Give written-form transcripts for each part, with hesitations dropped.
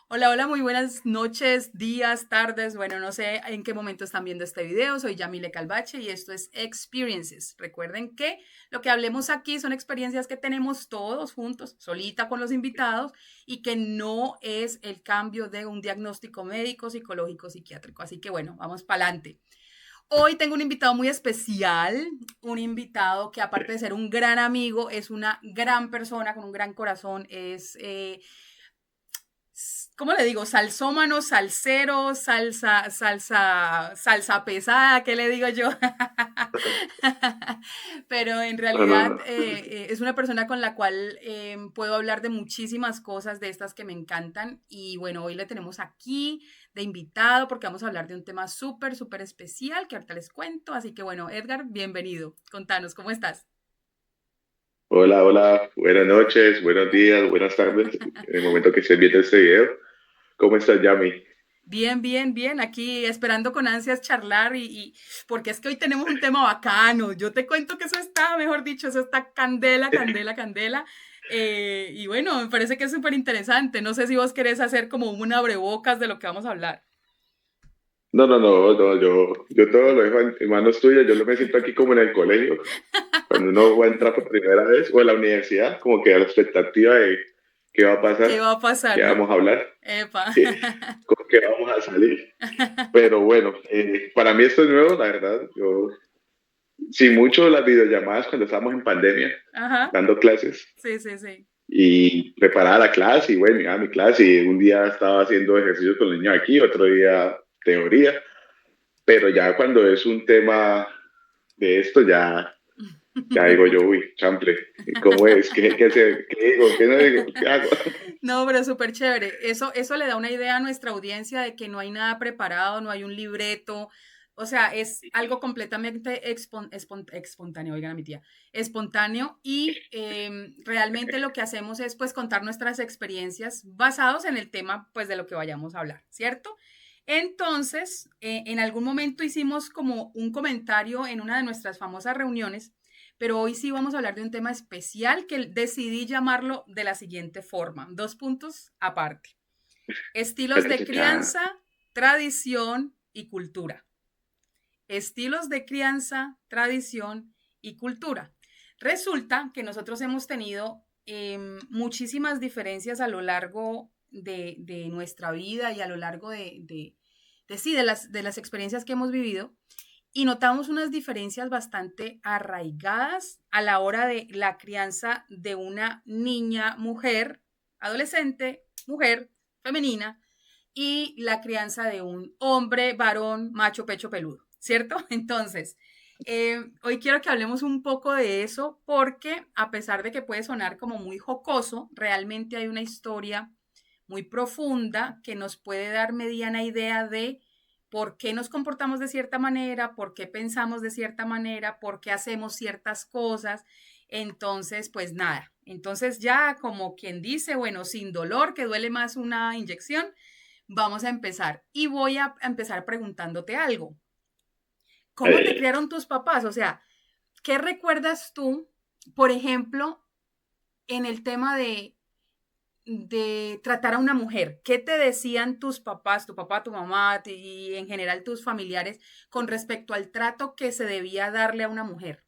Hola, hola, muy buenas noches, días, tardes. Bueno, no sé en qué momento están viendo este video. Soy Yamile Calvache y esto es Experiences. Recuerden que lo que hablemos aquí son experiencias que tenemos todos juntos, solita con los invitados, y que no es el cambio de un diagnóstico médico, psicológico, psiquiátrico. Así que bueno, vamos para adelante. Hoy tengo un invitado muy especial, un invitado que aparte de ser un gran amigo, es una gran persona con un gran corazón, ¿cómo le digo? Salsómano, salsero, salsa pesada, ¿qué le digo yo? Pero en No, no, realidad no. es una persona con la cual puedo hablar de muchísimas cosas de estas que me encantan. Y bueno, hoy le tenemos aquí de invitado porque vamos a hablar de un tema súper, súper especial que ahorita les cuento. Así que bueno, Edgar, bienvenido. Contanos, ¿cómo estás? Hola, hola, buenas noches, buenos días, buenas tardes. En el momento que estés viendo este video, ¿cómo estás, Yami? Bien, bien, bien. Aquí esperando con ansias charlar porque es que hoy tenemos un tema bacano. Yo te cuento que eso está, mejor dicho, eso está candela, candela, candela. Y bueno, me parece que es súper interesante. No sé si vos querés hacer como un abrebocas de lo que vamos a hablar. No, no, no, no, yo todo lo dejo en manos tuyas. Yo me siento aquí como en el colegio, cuando uno va a entrar por primera vez, o en la universidad, como que a la expectativa de qué va a ¿Qué pasar, va a pasar, qué no? vamos a hablar, Epa. con qué vamos a salir. Pero bueno, para mí esto es nuevo, la verdad. Yo, sin mucho las videollamadas cuando estábamos en pandemia, Ajá. dando clases. Sí, sí, sí. Y preparaba la clase y bueno, iba a mi clase y un día estaba haciendo ejercicio con los niños aquí, otro día teoría, pero ya cuando es un tema de esto, ya digo yo, uy, chample, ¿cómo es? ¿Qué digo? ¿Qué no digo? ¿Qué hago? No, pero súper chévere. Eso le da una idea a nuestra audiencia de que no hay nada preparado, no hay un libreto. O sea, es algo completamente espontáneo, oigan a mi tía, espontáneo y realmente lo que hacemos es pues contar nuestras experiencias basados en el tema pues de lo que vayamos a hablar, ¿cierto? Entonces, en algún momento hicimos como un comentario en una de nuestras famosas reuniones, pero hoy sí vamos a hablar de un tema especial que decidí llamarlo de la siguiente forma. Dos puntos aparte. Estilos de crianza, tradición y cultura. Estilos de crianza, tradición y cultura. Resulta que nosotros hemos tenido muchísimas diferencias a lo largo de nuestra vida y a lo largo sí, de las experiencias que hemos vivido y notamos unas diferencias bastante arraigadas a la hora de la crianza de una niña, mujer, adolescente, mujer, femenina, y la crianza de un hombre, varón, macho, pecho peludo, ¿cierto? Entonces, hoy quiero que hablemos un poco de eso porque a pesar de que puede sonar como muy jocoso, realmente hay una historia muy profunda que nos puede dar mediana idea de por qué nos comportamos de cierta manera, por qué pensamos de cierta manera, por qué hacemos ciertas cosas. Entonces, pues nada, entonces ya como quien dice, bueno, sin dolor, que duele más una inyección, vamos a empezar. Y voy a empezar preguntándote algo. ¿Cómo te Eh, criaron tus papás? O sea, ¿qué recuerdas tú, por ejemplo, en el tema de tratar a una mujer? ¿Qué te decían tus papás, tu papá, tu mamá y en general tus familiares con respecto al trato que se debía darle a una mujer?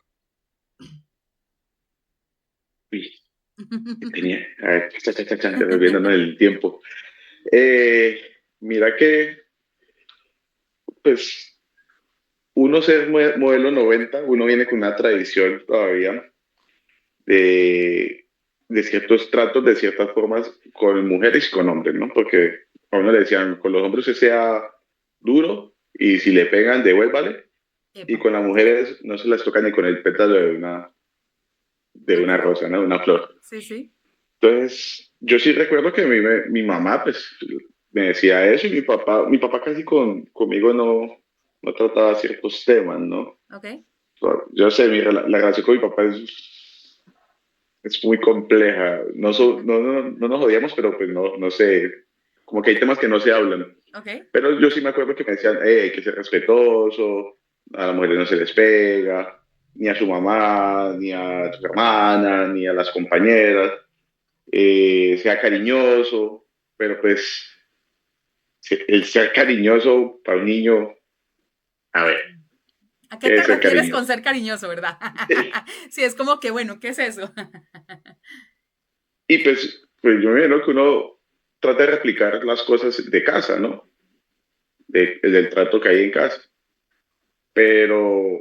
uy, ¿qué tenía? A ver, ya me viendo el tiempo. Eh, Mira que, pues, uno ser modelo 90, uno viene con una tradición todavía de, de ciertos tratos, de ciertas formas con mujeres y con hombres, ¿no? Porque a uno le decían, con los hombres usted sea duro y si le pegan, devuélvale. Y Epa, con las mujeres no se las toca ni con el pétalo de una ok. rosa, ¿no? De una flor. Sí, sí. Entonces, yo sí recuerdo que mi mamá, pues, me decía eso y mi papá casi conmigo no trataba ciertos temas, ¿no? Ok. Yo sé, la relación con mi papá es muy compleja. Ujú. No nos odiamos, pero pues no sé, como que hay temas que no se hablan. Ok. Pero yo sí me acuerdo que me decían, hay que ser respetuoso, a las mujeres no se les pega, ni a su mamá, ni a su hermana, ni a las compañeras, sea cariñoso, pero pues el ser cariñoso para un niño, a ver, ¿A qué ¿qué te es ser refieres con cariñoso? ser cariñoso, verdad? Sí, es como que, bueno, ¿qué es eso? Y pues yo me imagino que uno trata de replicar las cosas de casa, ¿no? Del trato que hay en casa. Pero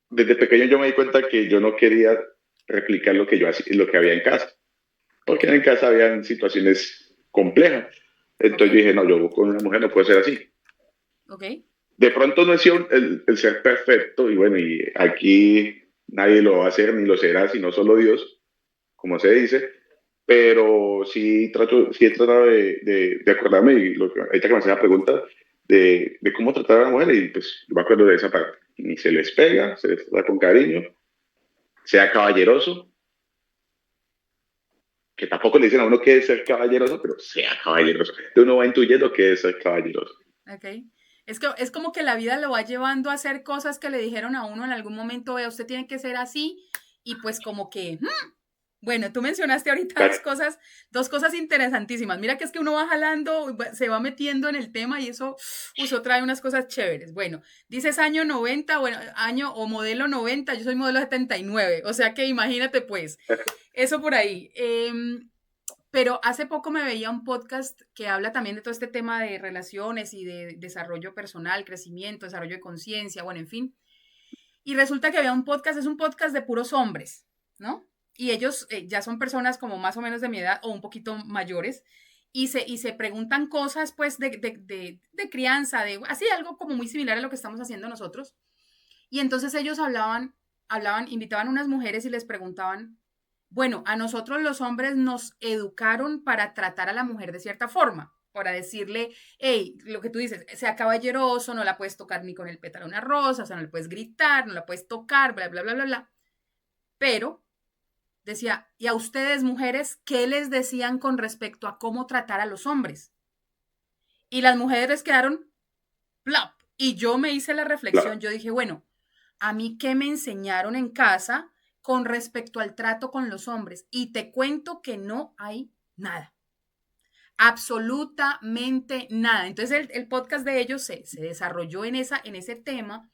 desde pequeño yo me di cuenta que yo no quería replicar lo que yo hacía, lo que había en casa, porque en casa habían situaciones complejas. Ok, Entonces yo dije, no, yo con una mujer no puedo ser así. ok, De pronto no he sido el ser perfecto, y bueno, y aquí nadie lo va a hacer ni lo será, sino solo Dios, como se dice, pero sí he tratado de acordarme, y ahorita que me hace la pregunta, de cómo tratar a la mujer, y pues yo me acuerdo de esa parte. Ni se les pega, se les trata con cariño, sea caballeroso, que tampoco le dicen a uno que es ser caballeroso, pero sea caballeroso. De uno va intuyendo que es ser caballeroso. ok. Es que es como que la vida lo va llevando a hacer cosas que le dijeron a uno en algún momento, vea, usted tiene que ser así, y pues como que, bueno, tú mencionaste ahorita dos cosas interesantísimas. Mira que es que uno va jalando, se va metiendo en el tema y eso trae unas cosas chéveres. Bueno, dices año 90, bueno, año o modelo 90, yo soy modelo 79, o sea que imagínate pues, eso por ahí. Pero hace poco me veía un podcast que habla también de todo este tema de relaciones y de desarrollo personal, crecimiento, desarrollo de conciencia, bueno, en fin. Y resulta que había un podcast, es un podcast de puros hombres, ¿no? Y ellos ya son personas como más o menos de mi edad o un poquito mayores y se preguntan cosas pues de crianza, de así algo como muy similar a lo que estamos haciendo nosotros. Y entonces ellos invitaban a unas mujeres y les preguntaban, bueno, a nosotros los hombres nos educaron para tratar a la mujer de cierta forma, para decirle, hey, lo que tú dices, sea caballeroso, no la puedes tocar ni con el pétalo de una rosa, o sea, no le puedes gritar, no la puedes tocar, bla, bla, bla, bla, bla. Pero decía, ¿y a ustedes mujeres qué les decían con respecto a cómo tratar a los hombres? Y las mujeres quedaron plop. Y yo me hice la reflexión, Claro. yo dije, bueno, a mí qué me enseñaron en casa con respecto al trato con los hombres. Y te cuento que no hay nada. Absolutamente nada. Entonces el podcast de ellos se desarrolló en ese tema.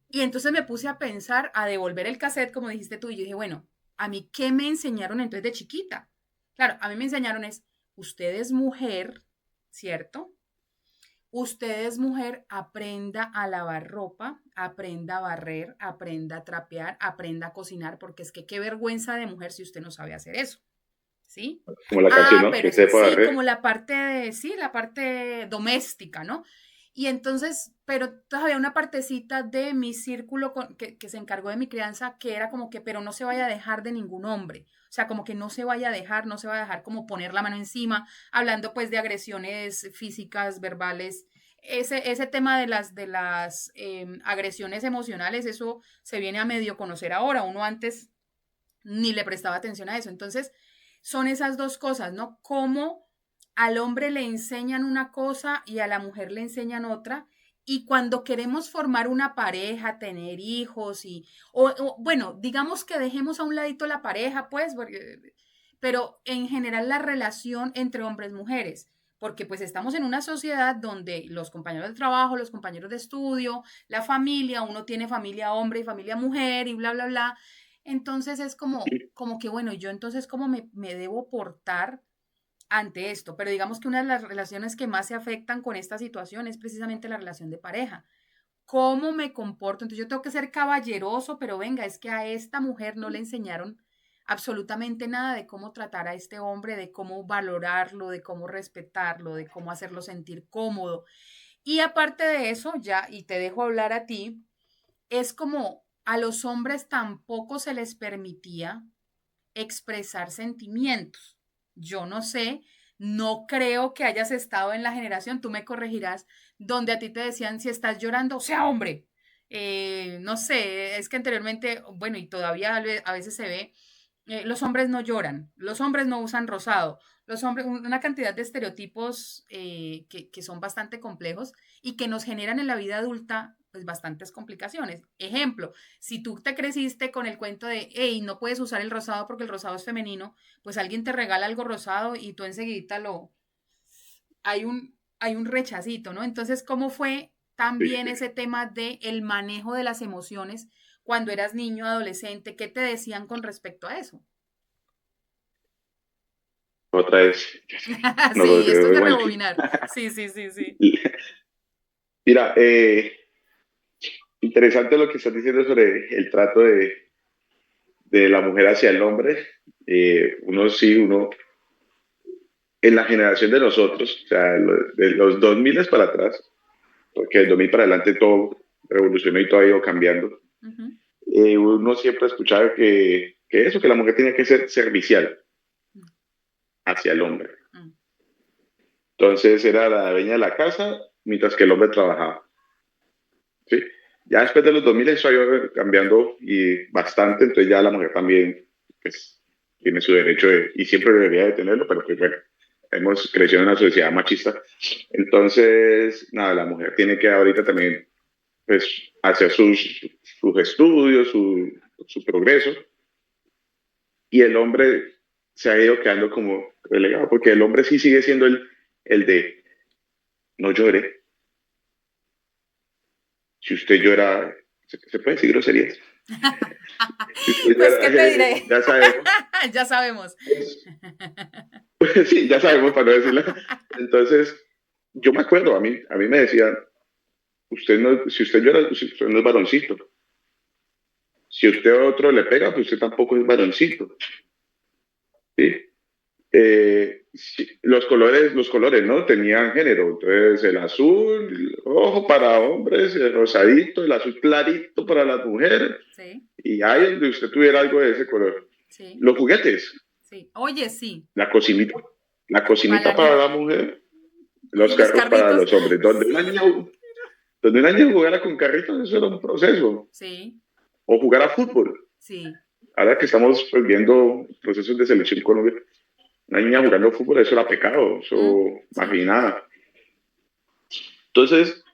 Y entonces me puse a pensar, a devolver el cassette, como dijiste tú. Y yo dije, bueno, ¿a mí qué me enseñaron entonces de chiquita? Claro, a mí me enseñaron es, usted es mujer, ¿cierto? Usted es mujer, aprenda a lavar ropa, aprenda a barrer, aprenda a trapear, aprenda a cocinar, porque es que qué vergüenza de mujer si usted no sabe hacer eso, ¿sí? Como la canción, Ah, ¿no? pero Que es, se puede sí, barrer. como la parte de, sí, la parte doméstica, ¿no? Y entonces, pero todavía una partecita de mi círculo que se encargó de mi crianza, que era como que, pero no se vaya a dejar de ningún hombre. O sea, como que no se vaya a dejar, no se va a dejar como poner la mano encima, hablando pues de agresiones físicas, verbales. Ese tema de las agresiones emocionales, eso se viene a medio conocer ahora. Uno antes ni le prestaba atención a eso. Entonces, son esas dos cosas, ¿no? Cómo al hombre le enseñan una cosa y a la mujer le enseñan otra. Y cuando queremos formar una pareja, tener hijos bueno, digamos que dejemos a un ladito la pareja, pues, pero en general la relación entre hombres y mujeres, porque pues estamos en una sociedad donde los compañeros de trabajo, los compañeros de estudio, la familia, uno tiene familia hombre y familia mujer y bla, bla, bla. Entonces es como que, bueno, yo entonces cómo me debo portar ante esto. Pero digamos que una de las relaciones que más se afectan con esta situación es precisamente la relación de pareja. ¿Cómo me comporto? Entonces yo tengo que ser caballeroso, pero venga, es que a esta mujer no le enseñaron absolutamente nada de cómo tratar a este hombre, de cómo valorarlo, de cómo respetarlo, de cómo hacerlo sentir cómodo. Y aparte de eso, ya, y te dejo hablar a ti, es como a los hombres tampoco se les permitía expresar sentimientos. Yo no sé, no creo que hayas estado en la generación, tú me corregirás, donde a ti te decían si estás llorando, sea hombre. No sé, es que anteriormente, bueno, y todavía a veces se ve, los hombres no lloran, los hombres no usan rosado, los hombres, una cantidad de estereotipos que son bastante complejos y que nos generan en la vida adulta pues bastantes complicaciones. Ejemplo, si tú te creciste con el cuento de, hey, no puedes usar el rosado porque el rosado es femenino, pues alguien te regala algo rosado y tú enseguida hay hay un rechacito, ¿no? Entonces, ¿cómo fue Sí, también sí. ese tema de el manejo de las emociones cuando eras niño, adolescente? ¿Qué te decían con respecto a eso? Otra vez, no lo Sí, esto es veo de igual. rebobinar. Sí, sí, sí, sí. Mira, interesante lo que estás diciendo sobre el trato de la mujer hacia el hombre. Uno sí, uno, en la generación de nosotros, o sea, de los 2000 para atrás, porque del 2000 para adelante todo revolucionó y todo ha ido cambiando. Ujú, Uno siempre escuchaba que eso, que la mujer tenía que ser servicial mm, hacia el hombre. mm, Entonces era la dueña de la casa mientras que el hombre trabajaba. ¿Sí? Ya después de los 2000 eso ha ido cambiando y bastante, entonces ya la mujer también pues, tiene su derecho y siempre debería de tenerlo, pero pues bueno, hemos crecido en una sociedad machista. Entonces, nada, la mujer tiene que ahorita también pues, hacer sus estudios, su progreso, y el hombre se ha ido quedando como relegado, porque el hombre sí sigue siendo el de no llore, si usted llora, se puede decir groserías. Si usted Pues, llora, ¿qué te diré? ya sabemos. Ya sabemos. Pues, pues sí, ya sabemos para no decirlo. Entonces, yo me acuerdo, a mí me decían, usted no, si usted llora, usted no es varoncito. Si usted a otro le pega, pues usted tampoco es varoncito. ¿Sí? Sí, los colores, ¿no? Tenían género. Entonces, el azul, el rojo para hombres, el rosadito, el azul clarito para las mujeres. Sí, Y ahí donde usted tuviera algo de ese color. sí, Los juguetes, sí. Oye, sí. la cocinita, la Para cocinita la para niña. la mujer, Y los los carros para carritos. los hombres. Sí. Donde una niña jugara con carritos, eso era un proceso. Sí, O jugar a fútbol. sí. Ahora que estamos pues, viendo procesos de selección Colombia, una niña jugando fútbol, eso era pecado, eso más Sí. bien nada. Entonces,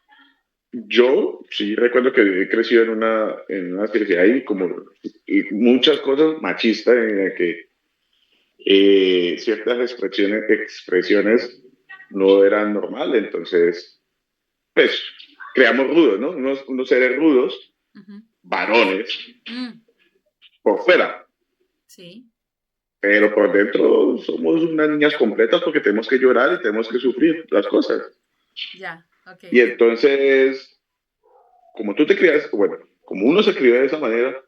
yo sí recuerdo que he crecido en una sociedad y como y muchas cosas machistas en las que ciertas expresiones no eran normales. Entonces, pues, creamos rudos, ¿no? Unos seres rudos, Ujú. varones, Mm, por fuera, sí, pero por dentro somos unas niñas completas porque tenemos que llorar y tenemos que sufrir las cosas. ya, ok. Y entonces, como tú te crías, bueno, como uno se crió de esa manera,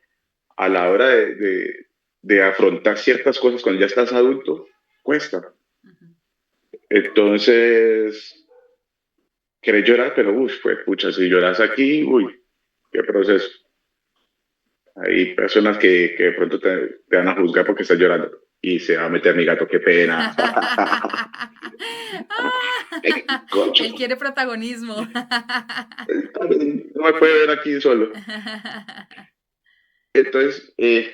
a la hora de afrontar ciertas cosas cuando ya estás adulto, cuesta. Ujú. Entonces, querés llorar, pero uy, pues pucha, si lloras aquí, uy, qué proceso. Hay personas que de pronto te van a juzgar porque estás llorando y se va a meter mi gato, qué pena. Concho, Él quiere protagonismo. no me puede ver aquí solo. Entonces, me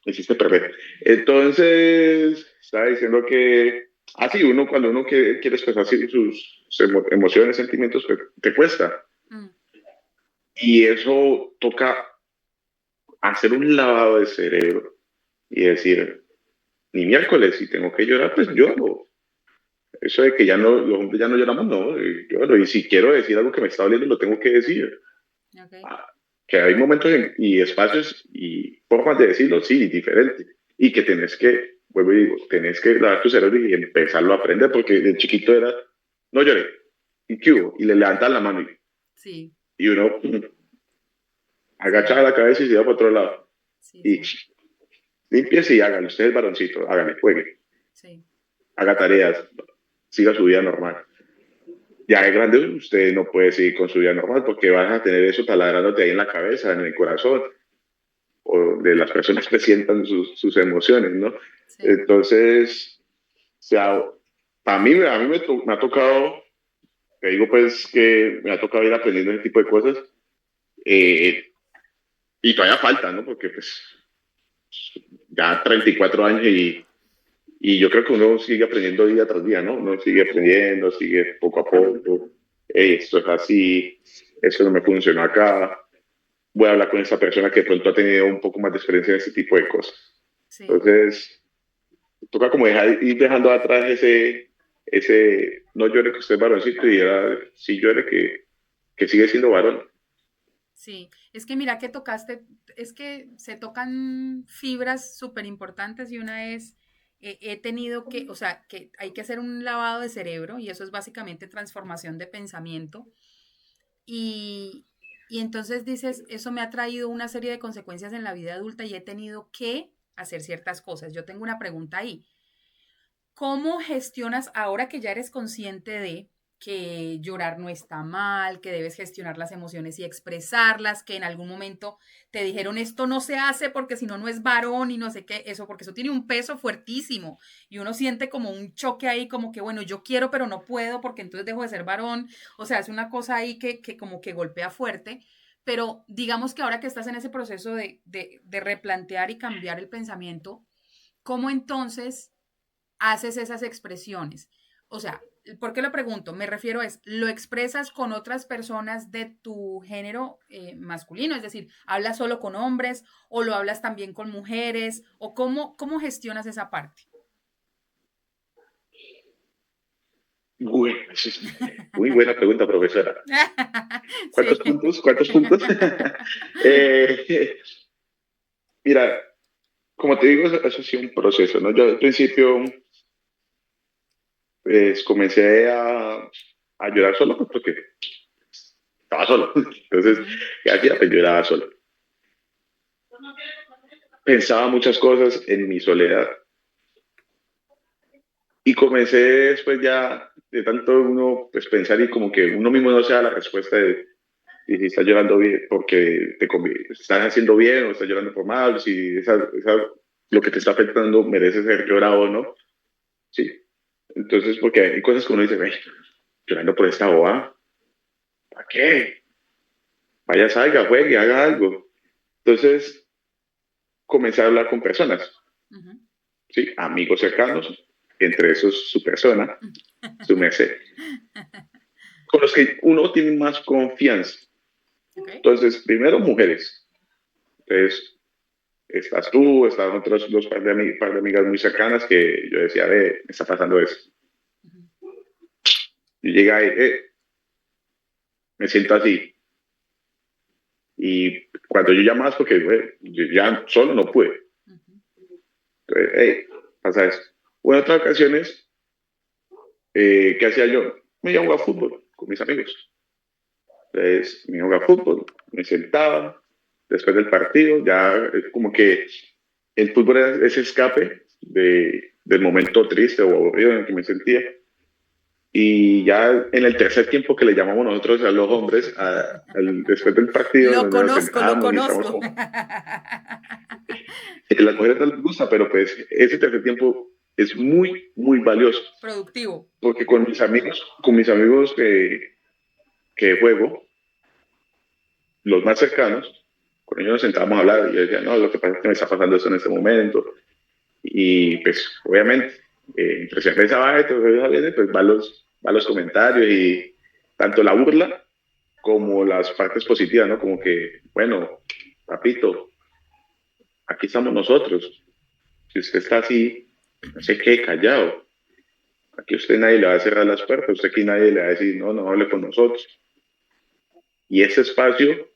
hiciste perder. Entonces, estaba diciendo que, así, uno cuando uno quiere expresar sus emociones, sentimientos, pues, te cuesta. Mm, Y eso toca hacer un lavado de cerebro y decir, ni miércoles, si tengo que llorar, pues lloro. Eso de que ya no, los hombres ya no lloramos, no, lloro. Y si quiero decir algo que me está doliendo, lo tengo que decir. ok. Ah, que hay momentos y espacios y formas de decirlo, sí, diferente. Y que tenés que, vuelvo y digo, tenés que lavar tu cerebro y empezarlo a aprender, porque de chiquito era, no lloré, ¿y qué hubo? Y le levantan la mano Sí, y uno sí, agacha la cabeza y se va para otro lado. sí, Y sí, limpiese y hágale, usted es varoncito, hágale, juegue, sí. haga tareas, siga su vida normal. Ya es grande, usted no puede seguir con su vida normal porque vas a tener eso taladrándote ahí en la cabeza, en el corazón, o de las personas que sientan sus emociones, ¿no? Sí. Entonces, o sea, a mí me ha tocado, te digo pues que me ha tocado ir aprendiendo ese tipo de cosas, eh, y todavía falta, ¿no? Porque pues ya 34 años y yo creo que uno sigue aprendiendo día tras día, ¿no? Uno sigue aprendiendo, sigue poco a poco, hey, esto es así, esto no me funcionó acá, voy a hablar con esa persona que de pronto ha tenido un poco más de experiencia en este tipo de cosas. Sí. Entonces, toca como ir dejando atrás ese no llore que usted es varoncito y era sí llore que sigue siendo varón. Sí, es que mira que tocaste, es que se tocan fibras súper importantes y una es, he tenido que, o sea, que hay que hacer un lavado de cerebro y eso es básicamente transformación de pensamiento. Y, y entonces dices, eso me ha traído una serie de consecuencias en la vida adulta y he tenido que hacer ciertas cosas. Yo tengo una pregunta ahí. ¿Cómo gestionas ahora que ya eres consciente de que llorar no está mal, que debes gestionar las emociones y expresarlas, que en algún momento te dijeron esto no se hace porque si no, no es varón y no sé qué, eso, porque eso tiene un peso fuertísimo y uno siente como un choque ahí, como que bueno, yo quiero pero no puedo porque entonces dejo de ser varón, o sea, es una cosa ahí que como que golpea fuerte, pero digamos que ahora que estás en ese proceso de replantear y cambiar el pensamiento, ¿cómo entonces haces esas expresiones? O sea, ¿por qué lo pregunto? Me refiero es, ¿lo expresas con otras personas de tu género masculino? Es decir, ¿hablas solo con hombres o lo hablas también con mujeres? ¿O cómo gestionas esa parte? Bueno, esa es muy buena pregunta, profesora. ¿Cuántos Sí. puntos? ¿Cuántos puntos? Eh, mira, como te digo, eso ha sido un proceso, ¿no? Yo al principio pues, comencé a llorar solo pues, porque estaba solo. Entonces, Ujú, ¿qué hacía? Pues lloraba solo. Pensaba muchas cosas en mi soledad y comencé después ya de tanto uno pues, pensar y como que uno mismo no se da la respuesta de si estás llorando bien porque estás haciendo bien o estás llorando por mal, si lo que te está afectando merece ser llorado o no. Sí. Entonces, porque hay cosas que uno dice, "Ay, llorando por esta boba, ¿para qué? Vaya, salga, juegue, haga algo". Entonces, comencé a hablar con personas, ujú. ¿sí? Amigos cercanos, entre esos su persona, su merced, con los que uno tiene más confianza. Ok. Entonces, primero, mujeres. Entonces, estás tú, están otros dos par de amigas muy cercanas que yo decía, me está pasando eso. Ujú, Y llega ahí, me siento así. Y cuando yo llamaba es porque yo ya solo no pude. ujú, Entonces, pasa eso. O en otras ocasiones, ¿qué hacía yo? Me iba a jugar fútbol con mis amigos. Entonces, me iba a jugar fútbol, me sentaba, después del partido, ya como que el fútbol era ese escape del momento triste o aburrido en el que me sentía. Y ya en el tercer tiempo que le llamamos nosotros a los hombres, después del partido, lo donde nos conozco, lo sentábamos y estamos conozco. como, a las mujeres no les gusta, pero pues ese tercer tiempo es muy, muy valioso, Productivo. porque con mis amigos que juego, los más cercanos, con ellos nos sentábamos a hablar y yo decía, no, lo que pasa es que me está pasando eso en este momento. Y pues obviamente, entre cerveza va, cerveza viene, pues va los comentarios y tanto la burla como las partes positivas, ¿no? Como que, bueno, papito, aquí estamos nosotros. Si usted está así, no se quede callado. Aquí a usted nadie le va a cerrar las puertas, a usted aquí nadie le va a decir, no, no hable con nosotros. Y ese espacio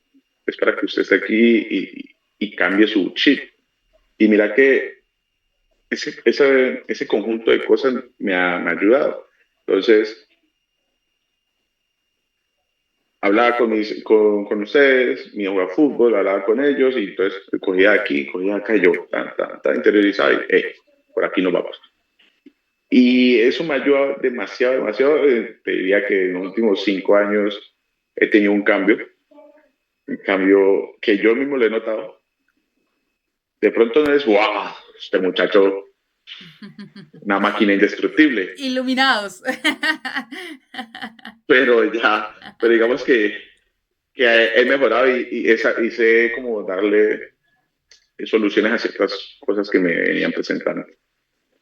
es para que usted esté aquí y cambie su chip. Y mira que ese conjunto de cosas me ha ayudado. Entonces, hablaba con ustedes, me iba a fútbol, hablaba con ellos y entonces cogía aquí, cogía acá y yo, tan interiorizado y, por aquí nos vamos. Y eso me ayuda demasiado, demasiado. Te diría que en los últimos 5 años he tenido un cambio que yo mismo le he notado. De pronto no es, wow, este muchacho, una máquina indestructible, Iluminados. pero ya, pero digamos que he mejorado y sé cómo darle soluciones a ciertas cosas que me venían presentando.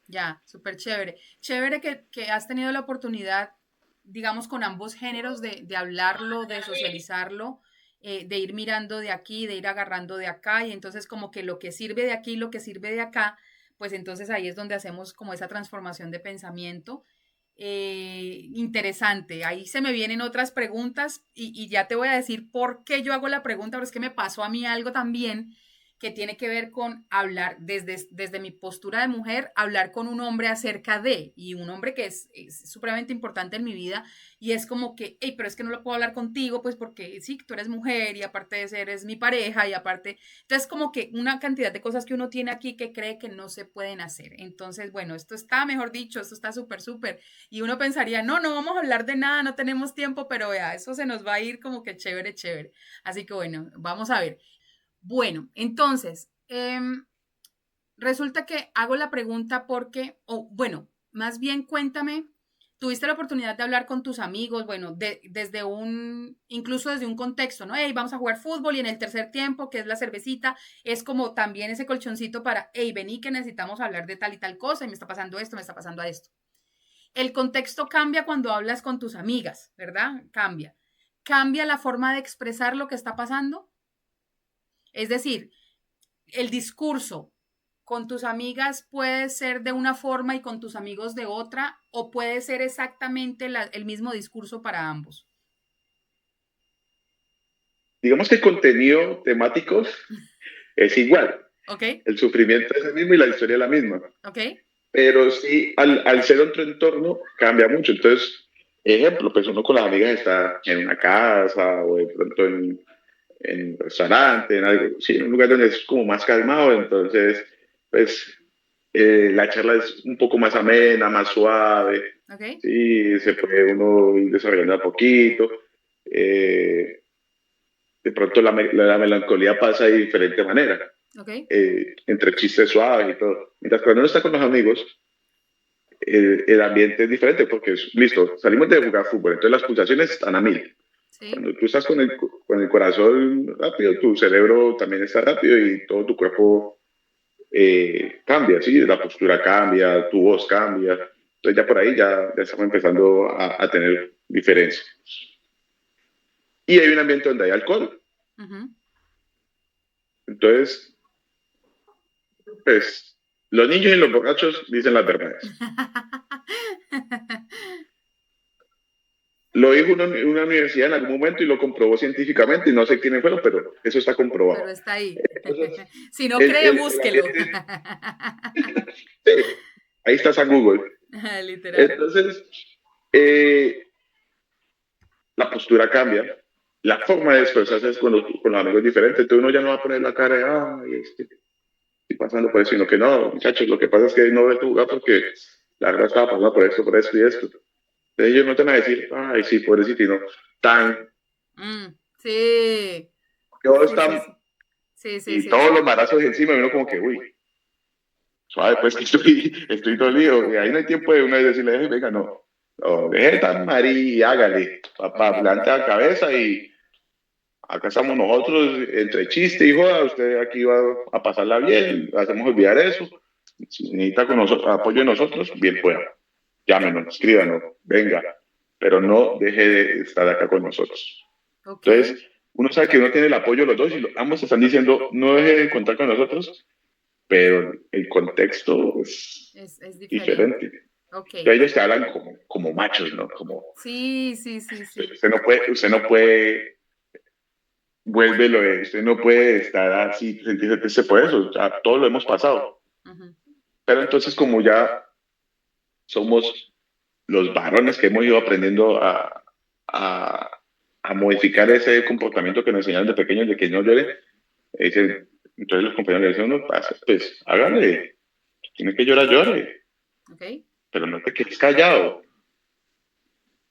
Ya, súper chévere. Chévere que has tenido la oportunidad, digamos, con ambos géneros de hablarlo, de socializarlo, de ir mirando de aquí, de ir agarrando de acá, y entonces como que lo que sirve de aquí, lo que sirve de acá, pues entonces ahí es donde hacemos como esa transformación de pensamiento. interesante. Ahí se me vienen otras preguntas y ya te voy a decir por qué yo hago la pregunta, pero es que me pasó a mí algo también que tiene que ver con hablar desde mi postura de mujer, hablar con un hombre acerca de, y un hombre que es supremamente importante en mi vida, y es como que, hey, pero es que no lo puedo hablar contigo, pues porque sí, tú eres mujer y aparte de ser eres mi pareja y aparte, entonces como que una cantidad de cosas que uno tiene aquí que cree que no se pueden hacer. Entonces, bueno, esto está, mejor dicho, esto está súper, súper, y uno pensaría, no, no vamos a hablar de nada, no tenemos tiempo, pero vea, eso se nos va a ir como que chévere, chévere. Así que bueno, vamos a ver. Bueno, entonces, resulta que hago la pregunta porque, o bueno, más bien cuéntame, tuviste la oportunidad de hablar con tus amigos, bueno, desde incluso desde un contexto, ¿no? Hey, vamos a jugar fútbol y en el tercer tiempo, que es la cervecita, es como también ese colchoncito para, hey, vení que necesitamos hablar de tal y tal cosa y me está pasando esto, me está pasando esto. El contexto cambia cuando hablas con tus amigas, ¿verdad? Cambia. Cambia la forma de expresar lo que está pasando. Es decir, el discurso con tus amigas puede ser de una forma y con tus amigos de otra, o puede ser exactamente el mismo discurso para ambos. Digamos que el contenido temático es igual. ¿Ok? El sufrimiento es el mismo y la historia es la misma. ¿Ok? Pero sí, al ser otro entorno, cambia mucho. Entonces, ejemplo, pues uno con las amigas está en una casa o de pronto en un restaurante, en algo, sí, en un lugar donde es como más calmado, entonces, pues la charla es un poco más amena, más suave, ¿Ok? sí, se puede uno ir desarrollando a poquito. Eh, de pronto la melancolía pasa de diferente manera, ¿Ok? entre chistes suaves y todo. Mientras cuando uno está con los amigos, el ambiente es diferente porque es, listo, salimos de jugar fútbol, entonces las pulsaciones están a mil. Sí. Cuando tú estás con el corazón rápido, tu cerebro también está rápido y todo tu cuerpo cambia, ¿sí? La postura cambia, tu voz cambia. Entonces ya por ahí ya estamos empezando a tener diferencias. Y hay un ambiente donde hay alcohol. Uh-huh. Entonces, pues, los niños y los borrachos dicen las verdades. Lo dijo una universidad en algún momento y lo comprobó científicamente y no sé quiénes fueron, pero eso está Pero comprobado. está ahí. Entonces, Si no el, cree, el, el búsquelo. ambiente, sí, ahí está San Google. Literal. Entonces, eh, la postura cambia, la forma de expresarse es con los amigos es diferente. Entonces uno ya no va a poner la cara de, ay, estoy pasando por eso, sino que no, muchachos, lo que pasa es que no ves tu jugar porque la verdad estaba pasando por esto y esto. Entonces ellos no te van a decir, ay, sí, pobrecito, y no, tan, Sí. todos Sí, sí, están, sí. Sí, sí, y sí, todos sí. los marazos encima, y uno como que, uy, suave, pues que estoy dolido, y ahí no hay tiempo de una vez decirle, venga, no, no, deje tan María, hágale, papá, levanta la cabeza y acá estamos nosotros entre chiste y joda, usted aquí va a pasarla bien, hacemos olvidar eso. Si necesita con nosotros, apoyo de nosotros, bien pueda. Llámenos, escríbanos, venga, pero no deje de estar acá con nosotros. Ok. Entonces, uno sabe que uno tiene el apoyo de los dos y ambos están diciendo, no deje de contar con nosotros, pero el contexto es Es diferente. diferente. Ok. Entonces, ellos te hablan como machos, ¿no? Como, Sí, sí, sí, sí. usted no puede vuélvelo, usted no puede estar así, sentirse triste por eso, ya todo lo hemos pasado. Ujú. Pero entonces como ya somos los varones que hemos ido aprendiendo a, a modificar ese comportamiento que nos enseñaron de pequeños de que no llore, entonces los compañeros le dicen, no, pasa, pues hágale, tiene que llorar, llore, Ok. pero no te quedes callado,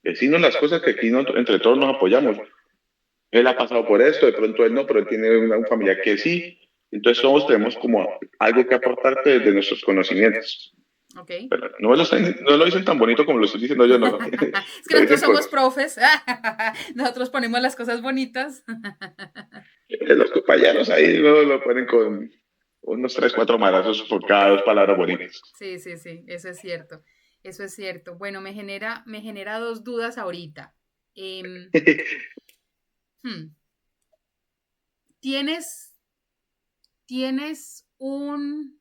decirnos las cosas que aquí entre todos nos apoyamos. Él ha pasado por esto, de pronto él no, pero él tiene un familiar que sí. Entonces todos tenemos como algo que aportarte desde nuestros conocimientos. Ok. Pero no lo dicen tan bonito como lo estoy diciendo yo, no. Es que Lo nosotros dicen con somos profes. Nosotros ponemos las cosas bonitas. los compañeros ahí, lo ponen con unos 3, 4 marazos por cada 2 palabras bonitas. Sí, sí, sí, eso es cierto. Eso es cierto. Bueno, me genera dos dudas ahorita. Em, hmm, ¿Tienes, tienes un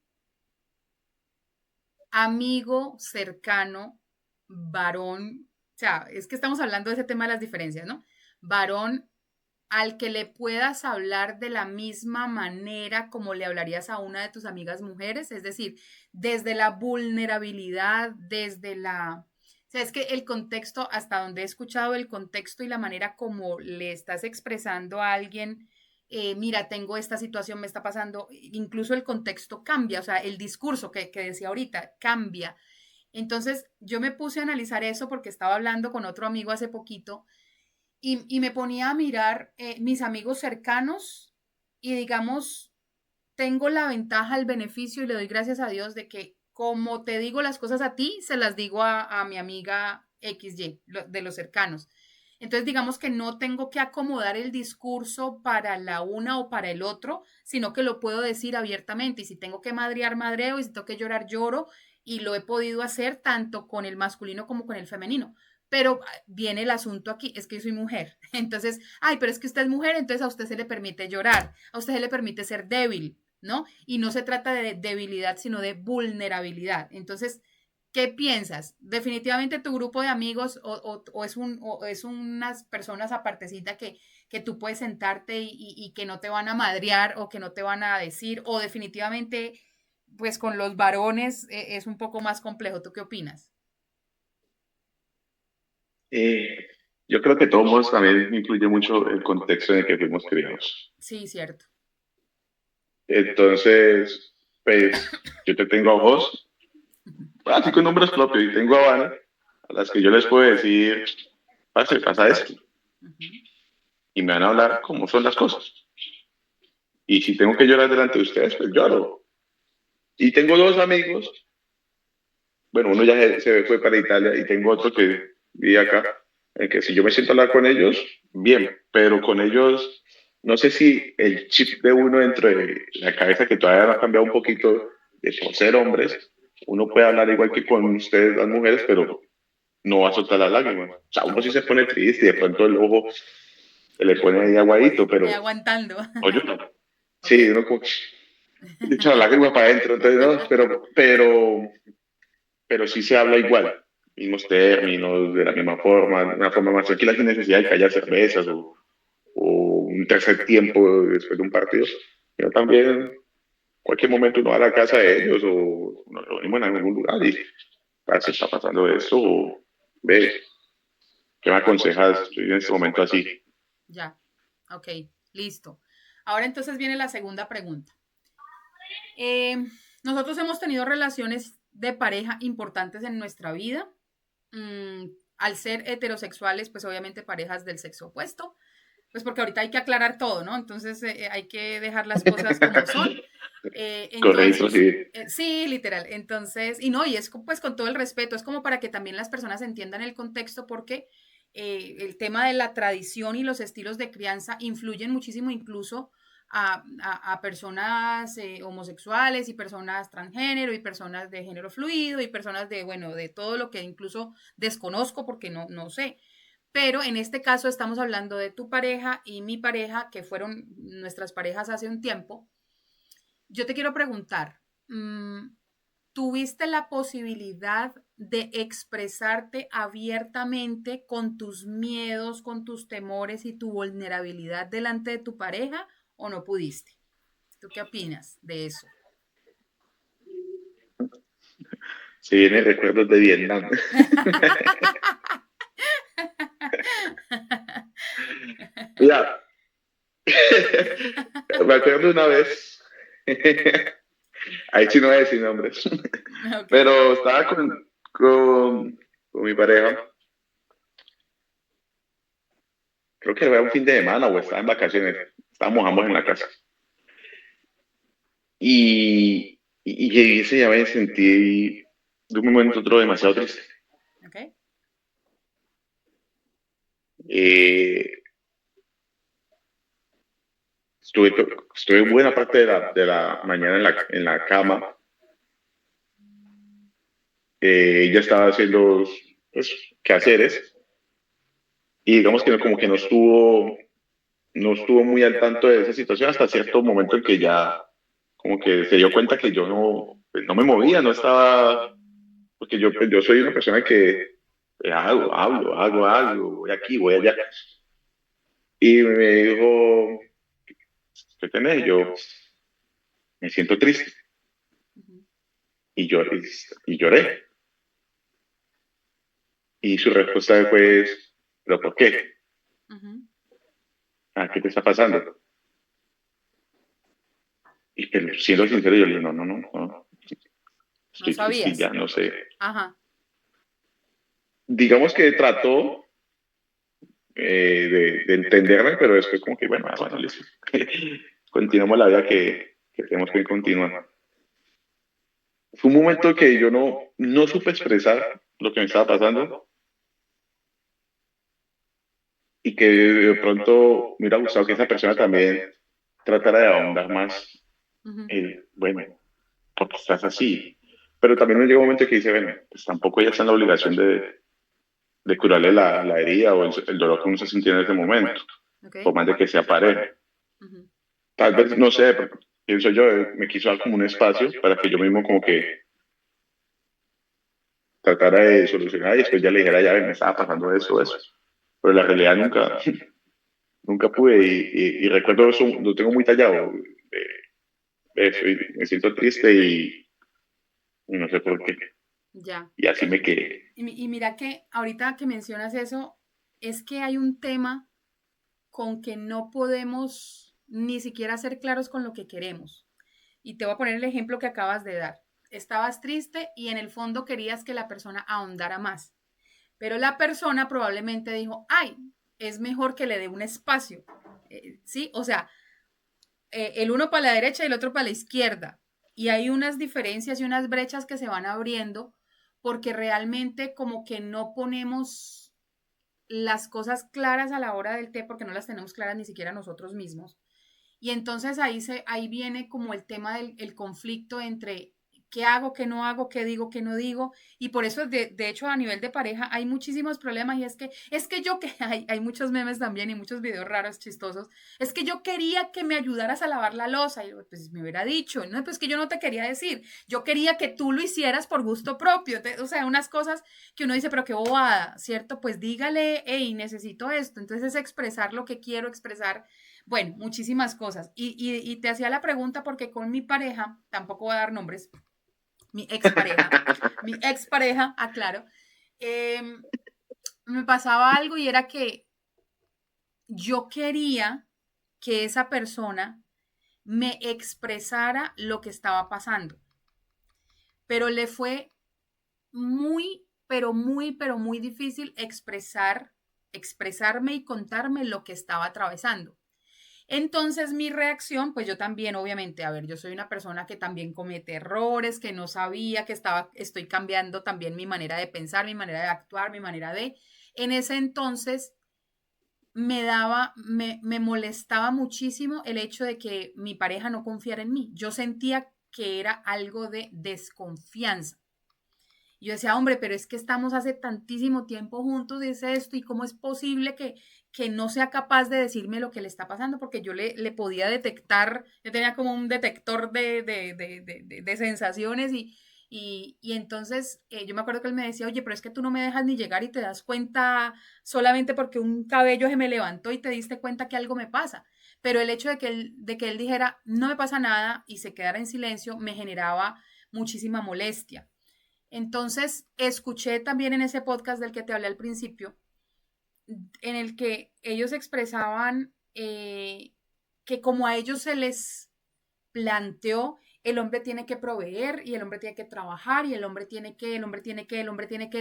amigo cercano varón, o sea, es que estamos hablando de ese tema de las diferencias, ¿no? Varón al que le puedas hablar de la misma manera como le hablarías a una de tus amigas mujeres, es decir, desde la vulnerabilidad, desde la... O sea, es que el contexto, hasta donde he escuchado el contexto y la manera como le estás expresando a alguien, mira, tengo esta situación, me está pasando, incluso el contexto cambia, o sea, el discurso que decía ahorita cambia. Entonces, yo me puse a analizar eso porque estaba hablando con otro amigo hace poquito y me ponía a mirar mis amigos cercanos y digamos, tengo la ventaja, el beneficio y le doy gracias a Dios de que como te digo las cosas a ti, se las digo a mi amiga XY, de los cercanos. Entonces, digamos que no tengo que acomodar el discurso para la una o para el otro, sino que lo puedo decir abiertamente. Y si tengo que madrear, madreo, y si tengo que llorar, lloro. Y lo he podido hacer tanto con el masculino como con el femenino. Pero viene el asunto aquí, es que yo soy mujer. Entonces, ay, pero es que usted es mujer, entonces a usted se le permite llorar, a usted se le permite ser débil, ¿no? Y no se trata de debilidad, sino de vulnerabilidad. Entonces, ¿qué piensas? ¿Definitivamente tu grupo de amigos o es unas personas apartecita que tú puedes sentarte y que no te van a madrear o que no te van a decir? ¿O definitivamente, pues con los varones es un poco más complejo? ¿Tú qué opinas? Eh, yo creo que todos también influye mucho el contexto en el que fuimos criados. Sí, cierto. Entonces, pues, yo te tengo a vos, así con nombres propios, y tengo a Vane, a las que yo les puedo decir, parce, pasa esto, Ujú. y me van a hablar cómo son las cosas. Y si tengo que llorar delante de ustedes, pues lloro. Y tengo dos amigos, bueno, uno ya se fue para Italia y tengo otro que vive acá, en que si yo me siento a hablar con ellos, bien, pero con ellos, no sé si el chip de uno dentro de la cabeza que todavía no ha cambiado un poquito de por ser hombres, uno puede hablar igual que con ustedes las mujeres, pero no va a soltar las lágrimas. O sea, uno sí se pone triste y de pronto el ojo se le pone ahí aguadito, pero Aguantando. oye, Ok. sí, uno como echa la lágrima para adentro, entonces no, pero sí se habla igual, mismos términos, de la misma forma, de una forma más tranquila, sin necesidad de que haya cervezas o un tercer tiempo después de un partido, pero también cualquier momento uno va a la casa de ellos o nos reunimos en algún lugar y se está pasando esto, o ve, ¿qué me aconsejas? Estoy en este momento así. Ya. Ok. Listo. Ahora entonces viene la segunda pregunta. Eh, nosotros hemos tenido relaciones de pareja importantes en nuestra vida. Al ser heterosexuales, pues obviamente parejas del sexo opuesto. Pues porque ahorita hay que aclarar todo, ¿no? Entonces hay que dejar las cosas como son. Con registro Entonces, civil. sí, literal. Entonces, y no, y es pues con todo el respeto, es como para que también las personas entiendan el contexto porque el tema de la tradición y los estilos de crianza influyen muchísimo incluso a personas homosexuales y personas transgénero y personas de género fluido y personas de, bueno, de todo lo que incluso desconozco porque no sé. Pero en este caso estamos hablando de tu pareja y mi pareja, que fueron nuestras parejas hace un tiempo. Yo te quiero preguntar, ¿tuviste la posibilidad de expresarte abiertamente con tus miedos, con tus temores y tu vulnerabilidad delante de tu pareja o no pudiste? ¿Tú qué opinas de eso? Se vienen recuerdos de Vietnam. Mira, me acuerdo una vez, ahí sí no voy a decir nombres, Ok. pero estaba con mi pareja, creo que era un fin de semana o estaba en vacaciones, estábamos ambos en la casa. Y ese ya me sentí de un momento a otro demasiado triste. Ok. Eh, estuve buena parte de la mañana en la cama. Ella estaba haciendo pues, quehaceres y digamos que como que no estuvo muy al tanto de esa situación hasta cierto momento en que ya como que se dio cuenta que yo no, pues, no me movía, no estaba, porque yo soy una persona que hago algo, voy aquí, voy allá. Y me dijo, ¿qué tenés? Yo me siento triste. Ujú, Y lloré. Y su respuesta fue, ¿pero por qué? ujú. ¿Qué te está pasando? Y pero, siendo sincero, yo le dije, no, No estoy triste y ya, sabías. no sé. Ajá. Digamos que trató de entenderme, pero después como que, bueno, listo. Continuamos la vida que tenemos que continuar. Fue un momento que yo no supe expresar lo que me estaba pasando y que de pronto me hubiera gustado que esa persona también tratara de ahondar más, Ujú. bueno, porque estás así. Pero también me llega un momento que dice, bueno, pues tampoco ella está en la obligación de curarle la herida o el dolor que uno se sintió en ese momento, Ok. por más de que sea pareja. Ujú. Tal vez, no sé, pienso yo, me quiso dar como un espacio para que yo mismo como que tratara de solucionar y después ya le dijera, ya ven, me estaba pasando eso. Pero la realidad nunca pude y recuerdo eso, lo tengo muy tallado. Me siento triste y no sé por qué. Ya. Y así me quedé. Y mira que ahorita que mencionas eso, es que hay un tema con que no podemos ni siquiera ser claros con lo que queremos. Y te voy a poner el ejemplo que acabas de dar. Estabas triste y en el fondo querías que la persona ahondara más, pero la persona probablemente dijo, ay, es mejor que le dé un espacio. ¿Sí? O sea, el uno para la derecha y el otro para la izquierda. Y hay unas diferencias y unas brechas que se van abriendo porque realmente como que no ponemos las cosas claras a la hora del té porque no las tenemos claras ni siquiera nosotros mismos. Y entonces ahí viene como el tema del el conflicto entre qué hago, qué no hago, qué digo, qué no digo. Y por eso, de hecho, a nivel de pareja hay muchísimos problemas y es que yo que hay muchos memes también y muchos videos raros, chistosos. Es que yo quería que me ayudaras a lavar la losa. Y yo, pues me hubiera dicho, no, pues que yo no te quería decir. Yo quería que tú lo hicieras por gusto propio. O sea, unas cosas que uno dice, pero qué bobada, ¿cierto? Pues dígale, hey, necesito esto. Entonces es expresar lo que quiero expresar, bueno, muchísimas cosas. Y te hacía la pregunta porque con mi pareja, tampoco voy a dar nombres, mi expareja, aclaro, eh, me pasaba algo y era que yo quería que esa persona me expresara lo que estaba pasando, pero le fue muy, pero muy difícil expresarme y contarme lo que estaba atravesando. Entonces mi reacción, pues yo también, obviamente, a ver, yo soy una persona que también comete errores, que no sabía que estoy cambiando también mi manera de pensar, mi manera de actuar, mi manera de... En ese entonces me molestaba muchísimo el hecho de que mi pareja no confiara en mí. Yo sentía que era algo de desconfianza. Y yo decía, hombre, pero es que estamos hace tantísimo tiempo juntos, dice esto, y cómo es posible que no sea capaz de decirme lo que le está pasando, porque yo le podía detectar, yo tenía como un detector de sensaciones y entonces yo me acuerdo que él me decía, oye, pero es que tú no me dejas ni llegar y te das cuenta solamente porque un cabello se me levantó y te diste cuenta que algo me pasa. Pero el hecho de que él dijera, no me pasa nada y se quedara en silencio, me generaba muchísima molestia. Entonces, escuché también en ese podcast del que te hablé al principio, en el que ellos expresaban que como a ellos se les planteó, el hombre tiene que proveer y el hombre tiene que trabajar y el hombre tiene que, el hombre tiene que, el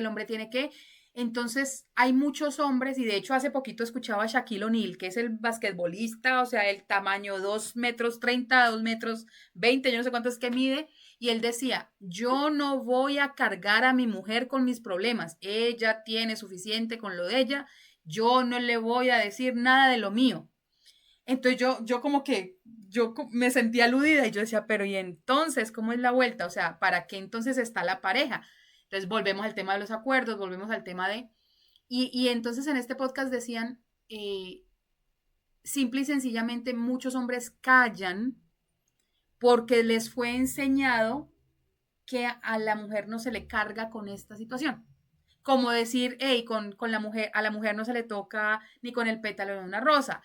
hombre tiene que. Entonces hay muchos hombres y de hecho hace poquito escuchaba a Shaquille O'Neal, que es el basquetbolista, o sea, el tamaño 2 metros 30, 2 metros 20, yo no sé cuánto es que mide, y él decía, yo no voy a cargar a mi mujer con mis problemas, ella tiene suficiente con lo de ella, yo no le voy a decir nada de lo mío. Entonces yo como que, me sentía aludida y yo decía, pero ¿y entonces cómo es la vuelta? O sea, ¿para qué entonces está la pareja? Entonces volvemos al tema de los acuerdos, volvemos al tema de... Y entonces en este podcast decían, simple y sencillamente muchos hombres callan porque les fue enseñado que a la mujer no se le carga con esta situación. como decir, hey, con la mujer, a la mujer no se le toca ni con el pétalo de una rosa,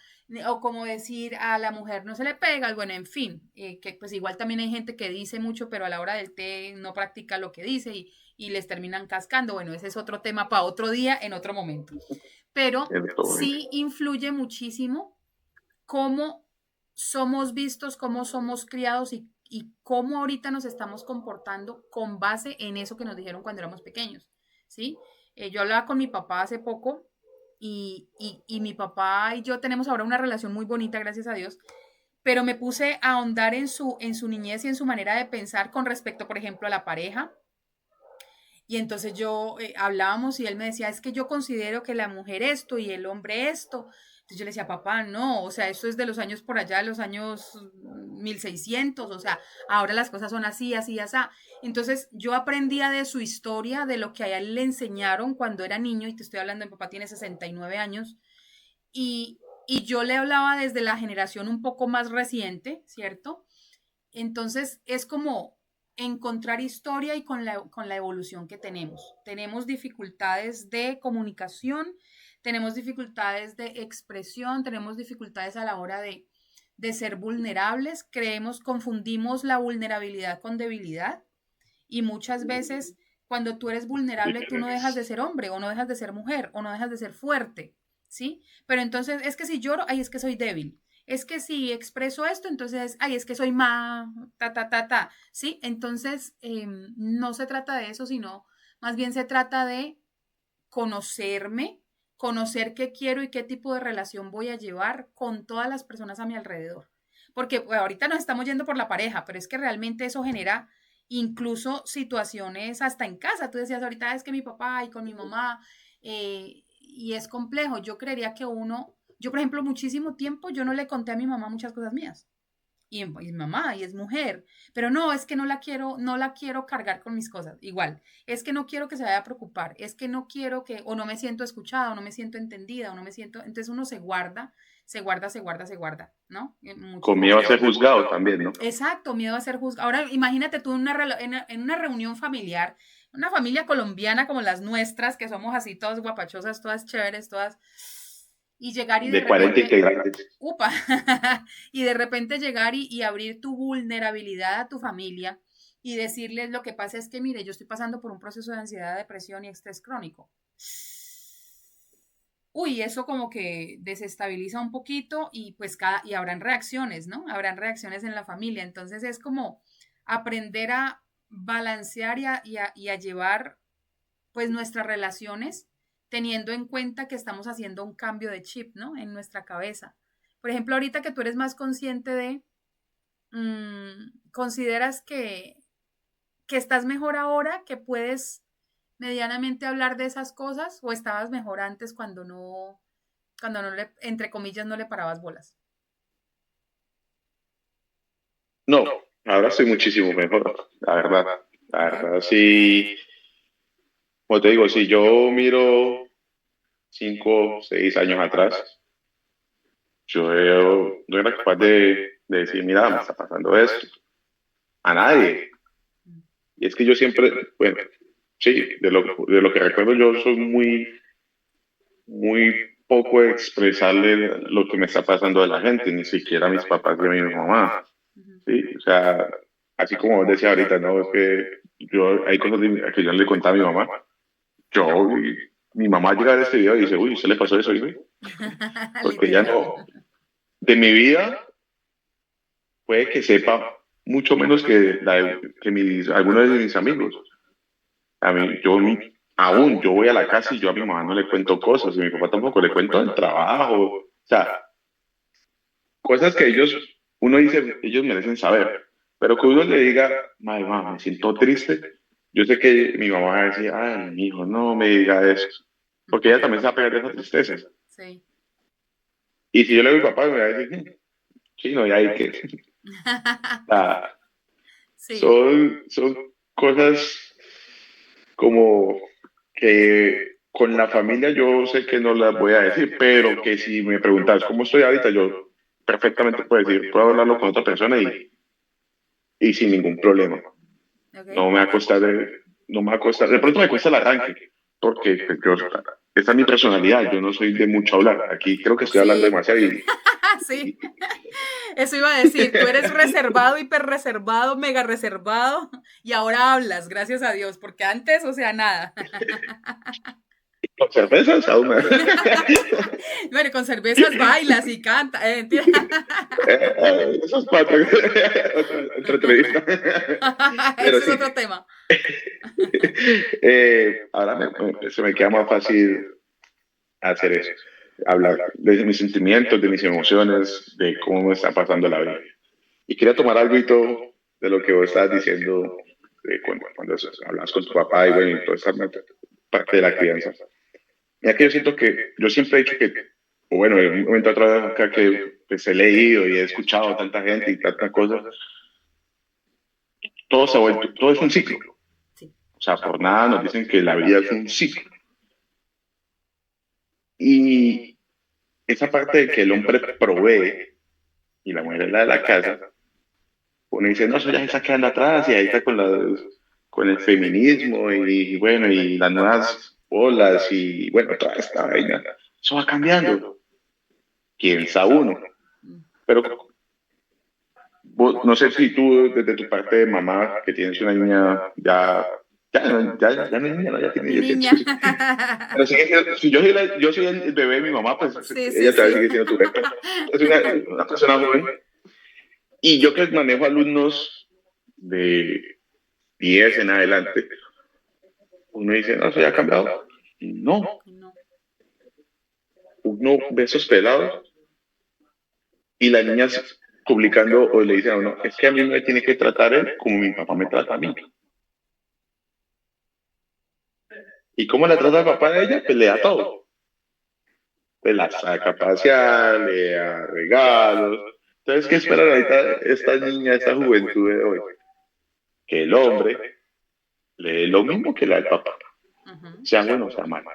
o como decir, a la mujer no se le pega, bueno, en fin, que pues igual también hay gente que dice mucho, pero a la hora del té no practica lo que dice y les terminan cascando, bueno, ese es otro tema para otro día, en otro momento. Pero en todo momento. sí influye muchísimo cómo somos vistos, cómo somos criados y cómo ahorita nos estamos comportando con base en eso que nos dijeron cuando éramos pequeños, ¿sí? Yo hablaba con mi papá hace poco y mi papá y yo tenemos ahora una relación muy bonita, gracias a Dios, pero me puse a ahondar en su niñez y en su manera de pensar con respecto, por ejemplo, a la pareja. Y entonces yo hablábamos y él me decía, es que yo considero que la mujer esto y el hombre esto. Entonces yo le decía, papá, no, o sea, esto es de los años por allá, de los años 1600, o sea, ahora las cosas son así, así, así. Entonces yo aprendía de su historia, de lo que a él le enseñaron cuando era niño, y te estoy hablando, mi papá tiene 69 años, y, y yo le hablaba desde la generación un poco más reciente, ¿cierto? Entonces es como encontrar historia y con la evolución que tenemos. Tenemos dificultades de comunicación, tenemos dificultades de expresión, tenemos dificultades a la hora de ser vulnerables, creemos, confundimos la vulnerabilidad con debilidad y muchas veces cuando tú eres vulnerable tú no dejas de ser hombre o no dejas de ser mujer o no dejas de ser fuerte, ¿sí? Pero entonces es que si lloro, ay, es que soy débil. Es que si expreso esto, entonces, ay, es que soy ta, ¿sí? Entonces, no se trata de eso, sino más bien se trata de conocerme, conocer qué quiero y qué tipo de relación voy a llevar con todas las personas a mi alrededor. Porque bueno, ahorita nos estamos yendo por la pareja, pero es que realmente eso genera incluso situaciones hasta en casa. Tú decías ahorita es que mi papá y con mi mamá, y es complejo. Yo creería que uno, yo por ejemplo, muchísimo tiempo yo no le conté a mi mamá muchas cosas mías y es mamá y es mujer, pero no, es que no la quiero, no la quiero cargar con mis cosas, igual, es que no quiero que se vaya a preocupar, es que no quiero que, o no me siento escuchada, o no me siento entendida, o no me siento, entonces uno se guarda, se guarda, se guarda, se guarda, ¿no? Con Muchísimo miedo a ser tiempo. juzgado también, ¿no? Exacto, miedo a ser juzgado. Ahora imagínate tú en una reunión familiar, una familia colombiana como las nuestras, que somos así todas guapachosas, todas chéveres, todas, y llegar y de De 40 repente, integrantes. upa, y de repente llegar y abrir tu vulnerabilidad a tu familia y decirles lo que pasa es que, mire, yo estoy pasando por un proceso de ansiedad, depresión y estrés crónico. Uy, eso como que desestabiliza un poquito y pues y habrán reacciones, ¿no? Habrán reacciones en la familia. Entonces es como aprender a balancear y a llevar pues nuestras relaciones teniendo en cuenta que estamos haciendo un cambio de chip, ¿no? En nuestra cabeza. Por ejemplo, ahorita que tú eres más consciente de, consideras que estás mejor ahora, que puedes medianamente hablar de esas cosas o estabas mejor antes cuando no le, entre comillas, no le parabas bolas. No, ahora estoy muchísimo mejor, la verdad. La Ok. verdad, sí, como te digo, si yo miro 5, 6 años atrás, yo no era capaz de decir, mira, me está pasando esto, a nadie. Y es que yo siempre, bueno, sí, de lo que recuerdo yo soy muy poco de expresarle lo que me está pasando a la gente, ni siquiera a mis papás y a mi mamá. Sí, o sea, así como vos decías ahorita, ¿no? Es que yo, hay cosas que yo no le contaba a mi mamá. Mi mamá llega a este video y dice, uy, ¿se le pasó eso, hijo? Porque ya Literal. no, de mi vida puede que sepa mucho menos que algunos de mis amigos. A mí, aún yo voy a la casa y yo a mi mamá no le cuento cosas, y a mi papá tampoco le cuento el trabajo. O sea, cosas que uno dice, ellos merecen saber. Pero que uno le diga, "Ay, mamá, me siento triste", yo sé que mi mamá va a decir, ay, mi hijo, no me diga eso. Porque ella también se va a pegar de esa tristeza. Sí. Y si yo le digo a mi papá, me va a decir, sí, no, ya hay que. Ah, Sí. son cosas como que con la familia yo sé que no las voy a decir, pero que si me preguntas cómo estoy ahorita, yo perfectamente puedo decir, puedo hablarlo con otra persona y sin ningún problema. Ok. No me va a costar, no me va a costar, de pronto me cuesta el arranque, porque pues, esta es mi personalidad, yo no soy de mucho hablar. Aquí creo que estoy hablando Sí, demasiado sí, eso iba a decir, tú eres reservado, hiper reservado, mega reservado, y ahora hablas, gracias a Dios, porque antes, o sea, nada. con cervezas aún más. Bueno, con cervezas bailas y canta, mentira. Esos cuatro. Otra entrevista. Pero Ese es sí, otro tema. ahora se me queda más fácil hacer eso. Hablar de mis sentimientos, de mis emociones, de cómo me está pasando la vida. Y quería tomar algo y todo de lo que vos estabas diciendo cuando hablas con tu papá y bueno, y toda esa parte de la crianza. Mira que yo siento que, yo siempre he dicho que, o bueno, en un momento atrás acá que pues, he leído y he escuchado a tanta gente y tantas cosas, todo se ha vuelto, todo es un ciclo. Sí. O sea, por nada nos dicen que la vida es un ciclo. Y esa parte de que el hombre provee y la mujer es la de la casa, uno dice, no, eso ya se está quedando atrás y ahí está con el feminismo y bueno, y las nuevas olas y bueno, toda esta vaina. Eso va cambiando. Quién sabe uno. Pero no sé si tú, desde tu parte de mamá, que tienes una niña ya no es niña, ¿no? Ya tiene Mi 18. niña. Pero sigue siendo, si yo soy el bebé de mi mamá, pues Sí, sí, ella todavía sí. sigue siendo tu bebé. Es una persona joven. Y yo que manejo alumnos de 10 en adelante, uno dice, no, eso ya ha cambiado. No, No. uno ve esos pelados y las niñas publicando o le dicen a uno, es que a mí me tiene que tratar él como mi papá me trata a mí. ¿Y cómo la trata el papá de ella? Pues le da todo. Pues la saca a pasear, le da regalos. Entonces, ¿qué esperan ahorita esta niña, esta juventud de hoy? Que el hombre le dé lo mismo que le da el papá, Ujú. sea bueno o sea malo.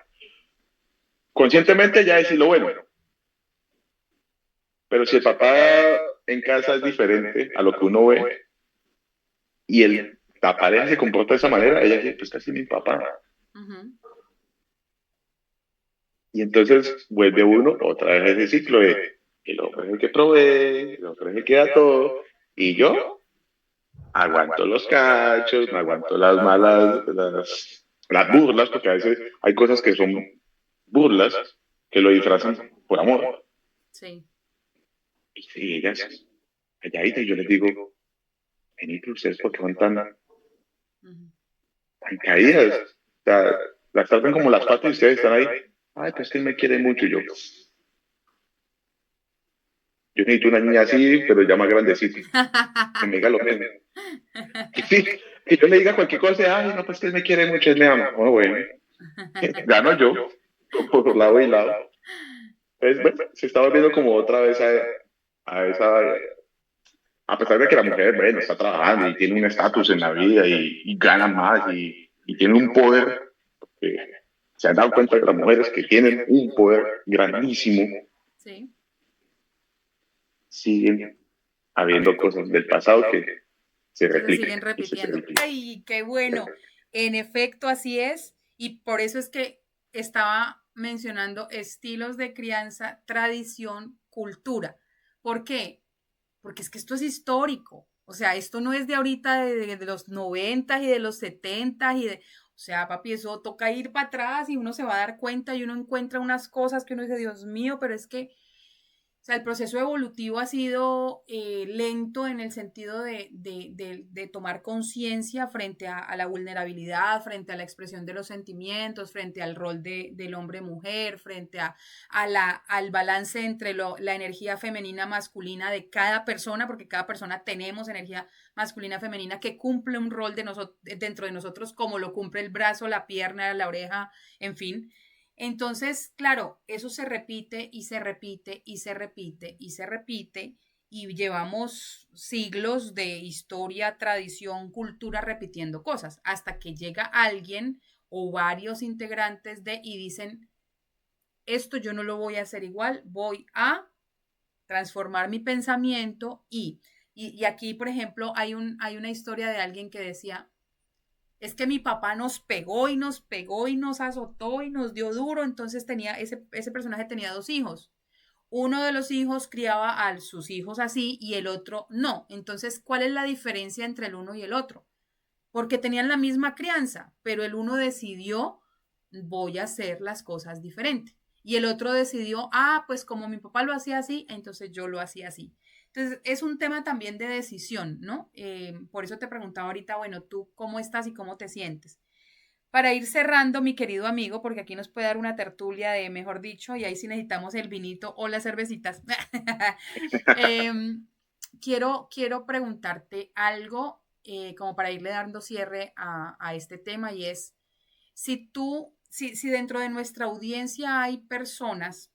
Conscientemente ya decir lo bueno, pero si el papá en casa es diferente a lo que uno ve y la pareja se comporta de esa manera, ella dice, pues casi mi papá. Ujú. Y entonces vuelve uno otra vez a ese ciclo de el hombre es el que provee, el hombre es el que da todo, y yo aguanto los cachos, me aguanto las burlas, porque a veces hay cosas que son burlas que lo disfrazan por amor. Sí. Y sí, ellas calladitas, y yo les digo, vení, ustedes porque van Ujú. tan caídas. O sea, las tratan como las patas y ustedes están ahí. Ay, pues que él me quiere mucho. Y yo necesito una niña así, pero ya más grandecita, que me diga lo mismo. Y sí, que yo le diga cualquier cosa, ay, no, pues que él me quiere mucho, él me ama. Oh, bueno, gano yo, por lado y lado. Entonces, bueno, se está volviendo como otra vez a esa, a pesar de que la mujer, bueno, está trabajando y tiene un estatus en la vida y gana más y tiene un poder, que se han dado cuenta que las mujeres que tienen un poder grandísimo Sí. siguen habiendo cosas del pasado que se Que se replican siguen y se repitiendo. replican. ¡Ay, qué bueno! En efecto, así es. Y por eso es que estaba mencionando estilos de crianza, tradición, cultura. ¿Por qué? Porque es que esto es histórico. O sea, esto no es de ahorita, de los 90 y de los 70 y de... O sea, papi, eso toca ir para atrás y uno se va a dar cuenta y uno encuentra unas cosas que uno dice, Dios mío, pero es que o sea, el proceso evolutivo ha sido lento en el sentido de tomar conciencia frente a la vulnerabilidad, frente a la expresión de los sentimientos, frente al rol del hombre-mujer, frente al balance entre la energía femenina masculina de cada persona, porque cada persona tenemos energía masculina femenina que cumple un rol dentro de nosotros, como lo cumple el brazo, la pierna, la oreja, en fin. Entonces, claro, eso se repite y se repite y se repite y se repite y llevamos siglos de historia, tradición, cultura repitiendo cosas hasta que llega alguien o varios integrantes y dicen, esto yo no lo voy a hacer igual, voy a transformar mi pensamiento y aquí, por ejemplo, hay una historia de alguien que decía, es que mi papá nos pegó y nos pegó y nos azotó y nos dio duro, entonces ese personaje tenía dos hijos. Uno de los hijos criaba a sus hijos así y el otro no. Entonces, ¿cuál es la diferencia entre el uno y el otro? Porque tenían la misma crianza, pero el uno decidió, voy a hacer las cosas diferente. Y el otro decidió, pues como mi papá lo hacía así, entonces yo lo hacía así. Entonces, es un tema también de decisión, ¿no? Por eso te preguntaba ahorita, bueno, ¿tú cómo estás y cómo te sientes? Para ir cerrando, mi querido amigo, porque aquí nos puede dar una tertulia de, mejor dicho, y ahí sí necesitamos el vinito o las cervecitas. Quiero preguntarte algo como para irle dando cierre a este tema y es, si dentro de nuestra audiencia hay personas,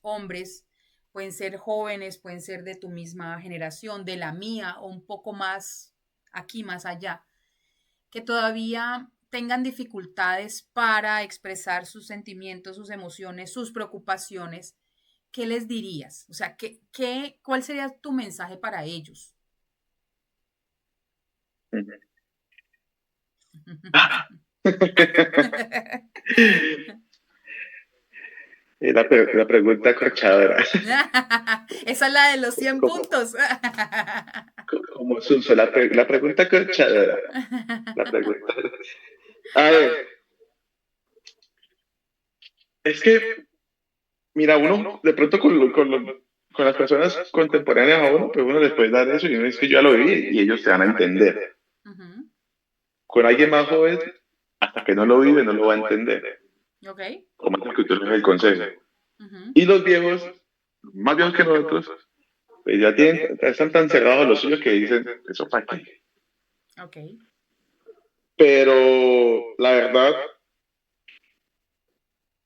hombres, pueden ser jóvenes, pueden ser de tu misma generación, de la mía o un poco más aquí, más allá, que todavía tengan dificultades para expresar sus sentimientos, sus emociones, sus preocupaciones, ¿qué les dirías? O sea, ¿cuál sería tu mensaje para ellos? La pregunta corchadora. Esa es la de los 100 Como, puntos. como Suso, la pregunta corchadora. La pregunta. A ver, es que, mira, uno de pronto con las personas contemporáneas a uno, pues uno les puede dar eso y uno dice que yo ya lo viví y ellos te van a entender. Ujú. Con alguien más joven, hasta que no lo vive, no lo va a entender. Ok. Como es que tú le das el consejo. Ujú. Y los viejos, más viejos que nosotros, pues ya están tan cerrados los suyos que dicen, eso para qué. Ok. Pero la verdad,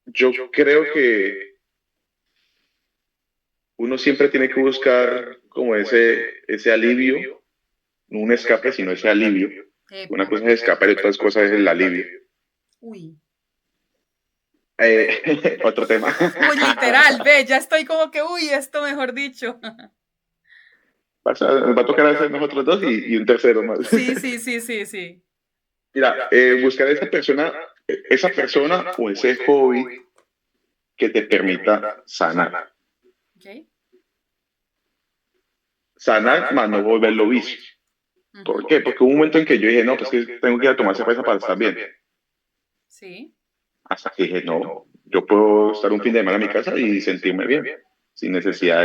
yo creo que uno siempre tiene que buscar como ese alivio, no un escape, sino ese alivio. Una Epa. cosa es escapar y otras cosas es el alivio. Uy. Otro tema. Uy, literal, ve, ya estoy como que, uy, esto mejor dicho. Nos va a tocar hacer nosotros dos y un tercero más. Sí, sí, sí, sí, sí. Mira, buscar esa persona o ese hobby que te permita sanar. Ok. Sanar, más no volverlo vicio. ¿Por Ujú. qué? Porque hubo un momento en que yo dije, no, pues que tengo que ir a tomar cerveza para estar bien. Sí. Hasta que dije, no, yo puedo estar un fin de semana en mi casa y sentirme bien, sin necesidad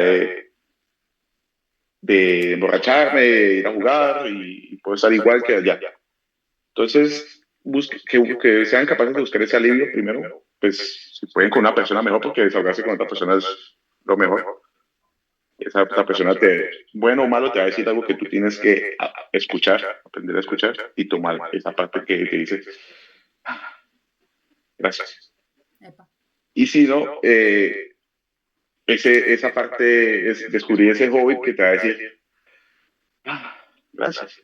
de emborracharme, de ir a jugar y puedo estar igual que allá. Entonces, que sean capaces de buscar ese alivio primero, pues si pueden con una persona mejor, porque desahogarse con otra persona es lo mejor. Esa persona bueno o malo, te va a decir algo que tú tienes que escuchar, aprender a escuchar y tomar esa parte que dice, "Ah, gracias". Epa. Y si no, esa parte es descubrir ese hobby que te va a decir, "Ah, gracias".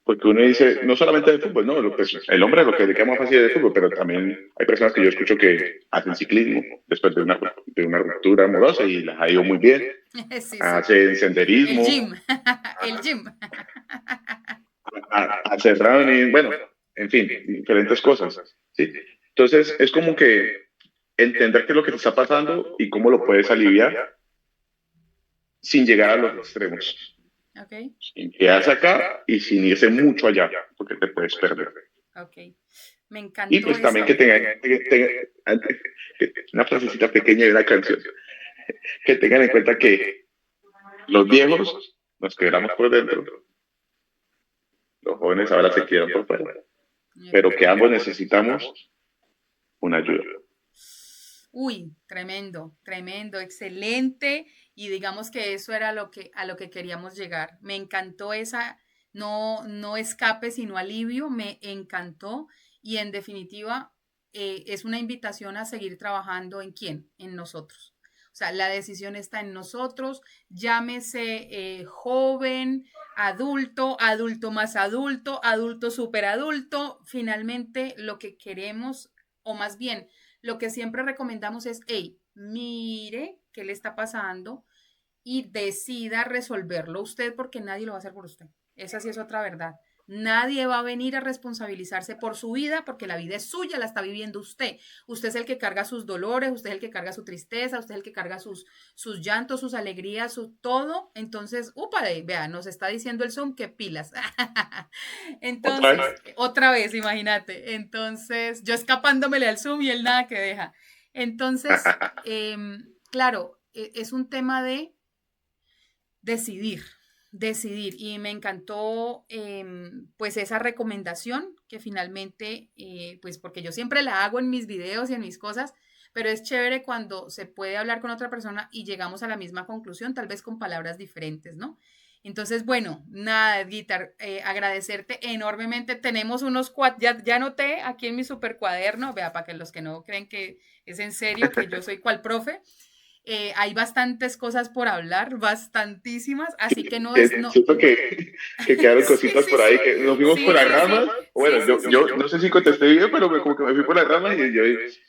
Porque uno dice, no solamente de fútbol, no, pues, el hombre lo que le queda más fácil es de fútbol, pero también hay personas que yo escucho que hacen ciclismo después de una ruptura amorosa y las ha ido muy bien, Sí, sí. hacen El senderismo, gym. El gym. hacen running, bueno, en fin, diferentes cosas. ¿Sí? Entonces, es como que entender qué es lo que te está pasando y cómo lo puedes aliviar sin llegar a los extremos. Ok. Sin quedarse acá y sin irse mucho allá, porque te puedes perder. Ok. Me Y encantó pues esa. también una frasecita pequeña de una canción, que tengan en cuenta que los viejos nos quebramos por dentro, los jóvenes ahora se quiebran por fuera, Epa. pero que ambos necesitamos una ayuda. Uy, tremendo, tremendo, excelente. Y digamos que eso era a lo que queríamos llegar. Me encantó esa, no escape, sino alivio, me encantó. Y en definitiva, es una invitación a seguir trabajando en quién, en nosotros. O sea, la decisión está en nosotros, llámese joven, adulto, adulto más adulto, adulto superadulto. Finalmente, lo que queremos, o más bien, lo que siempre recomendamos es, hey, mire qué le está pasando y decida resolverlo usted porque nadie lo va a hacer por usted. Esa sí es otra verdad. Nadie va a venir a responsabilizarse por su vida porque la vida es suya, la está viviendo usted. Usted es el que carga sus dolores, usted es el que carga su tristeza, usted es el que carga sus llantos, sus alegrías, su todo. Entonces, úpale, vea, nos está diciendo el Zoom que pilas. Otra Entonces, vez. otra vez, imagínate. Entonces, yo escapándomele al Zoom y él nada que deja. Entonces, claro, es un tema de decidir, decidir. Y me encantó pues esa recomendación que finalmente, pues porque yo siempre la hago en mis videos y en mis cosas, pero es chévere cuando se puede hablar con otra persona y llegamos a la misma conclusión, tal vez con palabras diferentes, ¿no? Entonces, bueno, nada, Guitar, agradecerte enormemente. Tenemos unos ya anoté aquí en mi super cuaderno, vea, para que los que no creen que es en serio, que yo soy cual profe, hay bastantes cosas por hablar, bastantísimas, así que no es, no, Siento que quedaron sí, cositas sí, por ahí, sí, que nos fuimos sí, por las sí, ramas. sí, sí, Bueno, sí, yo sí. no sé si contesté bien, pero como que me fui por las ramas y yo,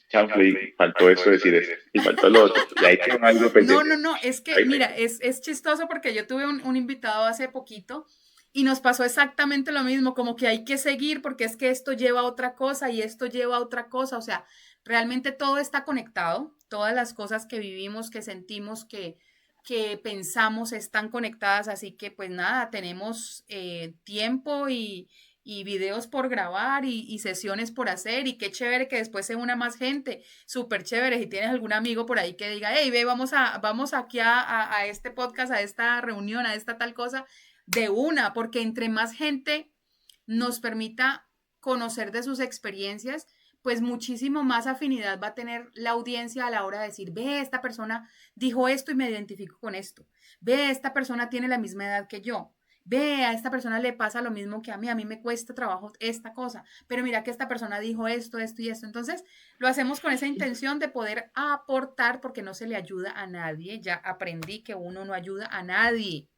chanfle, y faltó esto, decir esto, y faltó lo otro. Y ahí quedó algo No, pendiente. no, no, es que, Ahí, mira, es chistoso porque yo tuve un invitado hace poquito y nos pasó exactamente lo mismo, como que hay que seguir porque es que esto lleva a otra cosa y esto lleva a otra cosa, o sea, realmente todo está conectado, todas las cosas que vivimos, que sentimos, que pensamos están conectadas, así que pues nada, tenemos tiempo y videos por grabar y sesiones por hacer y qué chévere que después se una más gente, súper chévere. Si tienes algún amigo por ahí que diga, hey, ve, vamos aquí a este podcast, a esta reunión, a esta tal cosa, de una, porque entre más gente nos permita conocer de sus experiencias, pues muchísimo más afinidad va a tener la audiencia a la hora de decir, ve, esta persona dijo esto y me identifico con esto. Ve, esta persona tiene la misma edad que yo. Ve, a esta persona le pasa lo mismo que a mí me cuesta trabajo esta cosa, pero mira que esta persona dijo esto, esto y esto. Entonces, lo hacemos con esa intención de poder aportar porque no se le ayuda a nadie. Ya aprendí que uno no ayuda a nadie.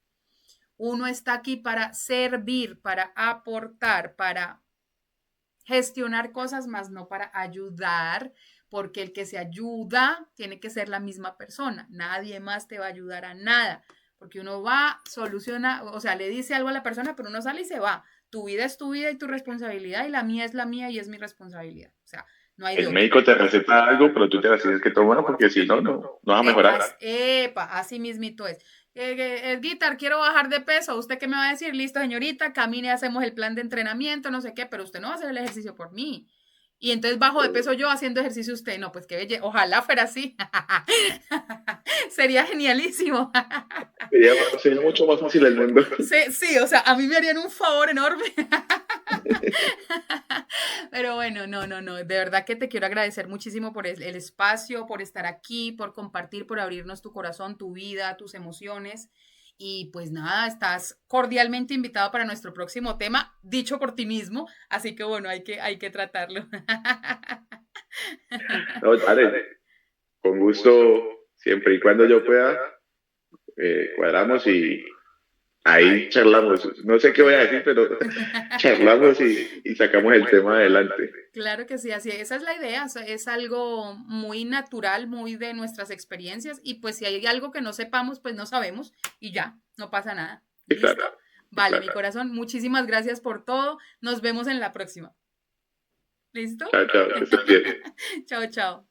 Uno está aquí para servir, para aportar, para gestionar cosas, más no para ayudar, porque el que se ayuda tiene que ser la misma persona. Nadie más te va a ayudar a nada, porque uno va, soluciona, o sea, le dice algo a la persona, pero uno sale y se va. Tu vida es tu vida y tu responsabilidad, y la mía es la mía y es mi responsabilidad. O sea, no hay de el otra. médico te receta algo, pero tú te las tienes que tomar porque si no, no vas a mejorar. Epa, así mismito es. El guitar, quiero bajar de peso. ¿Usted qué me va a decir? Listo, señorita, camine, hacemos el plan de entrenamiento, no sé qué, pero usted no va a hacer el ejercicio por mí. Y entonces bajo de peso yo haciendo ejercicio usted. No, pues qué belle. Ojalá fuera así. Sería genialísimo. Sería mucho más fácil el mundo. Sí, sí, o sea, a mí me harían un favor enorme. Pero bueno, no, no, no. De verdad que te quiero agradecer muchísimo por el espacio, por estar aquí, por compartir, por abrirnos tu corazón, tu vida, tus emociones. Y pues nada, estás cordialmente invitado para nuestro próximo tema, dicho por ti mismo. Así que bueno, hay que tratarlo. No, dale, con gusto, siempre y cuando yo pueda, cuadramos y ahí charlamos. No sé qué voy a decir, pero charlamos y sacamos el tema adelante. Claro que sí, así esa es la idea, es algo muy natural, muy de nuestras experiencias y pues si hay algo que no sepamos, pues no sabemos y ya, no pasa nada. Sí, claro, ¿Listo? sí, Vale, claro. mi corazón, muchísimas gracias por todo. Nos vemos en la próxima. ¿Listo? Chao, chao, que estés bien. Chao, chao.